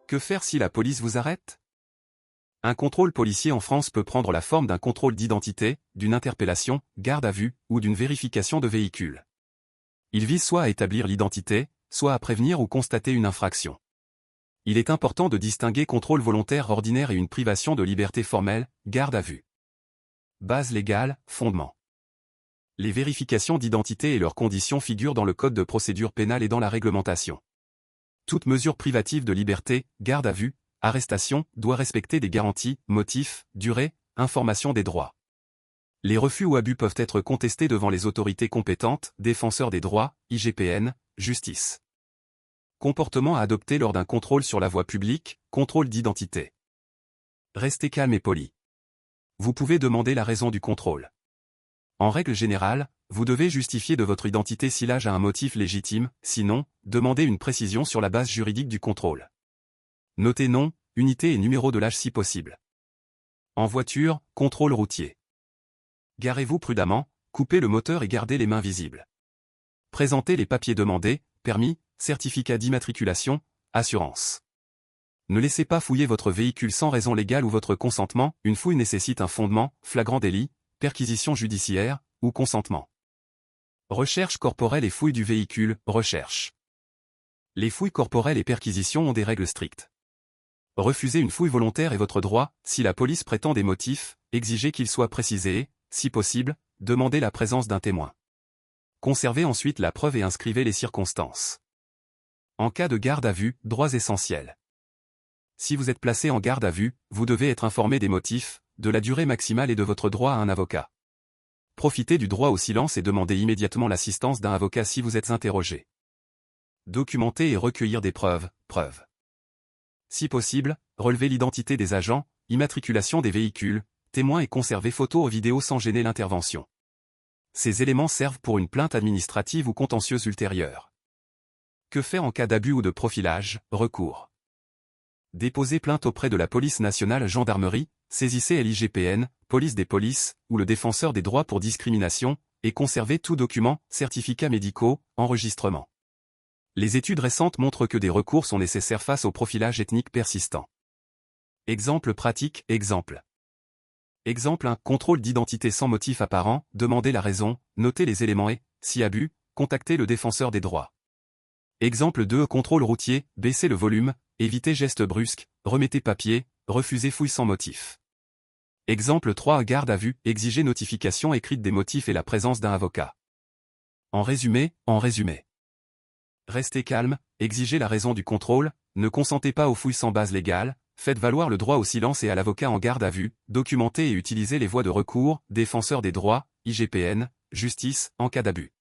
Que faire si la police vous arrête? Un contrôle policier en France peut prendre la forme d'un contrôle d'identité, d'une interpellation, garde à vue, ou d'une vérification de véhicule. Il vise soit à établir l'identité, soit à prévenir ou constater une infraction. Il est important de distinguer contrôle volontaire ordinaire et une privation de liberté formelle, garde à vue. Base légale, fondement. Les vérifications d'identité et leurs conditions figurent dans le Code de procédure pénale et dans la réglementation. Toute mesure privative de liberté, garde à vue, arrestation, doit respecter des garanties, motifs, durée, information des droits. Les refus ou abus peuvent être contestés devant les autorités compétentes, défenseurs des droits, IGPN, justice. Comportement à adopter lors d'un contrôle sur la voie publique, contrôle d'identité. Restez calme et poli. Vous pouvez demander la raison du contrôle. En règle générale, vous devez justifier de votre identité si l'âge a un motif légitime, sinon, demandez une précision sur la base juridique du contrôle. Notez nom, unité et numéro de l'âge si possible. En voiture, contrôle routier. Garez-vous prudemment, coupez le moteur et gardez les mains visibles. Présentez les papiers demandés, permis, certificat d'immatriculation, assurance. Ne laissez pas fouiller votre véhicule sans raison légale ou votre consentement, une fouille nécessite un fondement, flagrant délit, perquisition judiciaire, ou consentement. Recherche corporelle et fouille du véhicule, recherche. Les fouilles corporelles et perquisitions ont des règles strictes. Refuser une fouille volontaire est votre droit, si la police prétend des motifs, exigez qu'ils soient précisés et, si possible, demandez la présence d'un témoin. Conservez ensuite la preuve et inscrivez les circonstances. En cas de garde à vue, droits essentiels. Si vous êtes placé en garde à vue, vous devez être informé des motifs, de la durée maximale et de votre droit à un avocat. Profitez du droit au silence et demandez immédiatement l'assistance d'un avocat si vous êtes interrogé. Documenter et recueillir des preuves. Si possible, relevez l'identité des agents, immatriculation des véhicules, témoins et conservez photos ou vidéos sans gêner l'intervention. Ces éléments servent pour une plainte administrative ou contentieuse ultérieure. Que faire en cas d'abus ou de profilage, recours. Déposez plainte auprès de la police nationale gendarmerie, saisissez l'IGPN, police des polices, ou le défenseur des droits pour discrimination, et conservez tout document, certificats médicaux, enregistrement. Les études récentes montrent que des recours sont nécessaires face au profilage ethnique persistant. Exemple pratique, exemple. Exemple 1. Contrôle d'identité sans motif apparent, demandez la raison, notez les éléments et, si abus, contactez le défenseur des droits. Exemple 2. Contrôle routier, baissez le volume, évitez gestes brusques, remettez papier, refusez fouille sans motif. Exemple 3. Garde à vue, exigez notification écrite des motifs et la présence d'un avocat. En résumé. Restez calme, exigez la raison du contrôle, ne consentez pas aux fouilles sans base légale, faites valoir le droit au silence et à l'avocat en garde à vue, documentez et utilisez les voies de recours, défenseur des droits, IGPN, justice, en cas d'abus.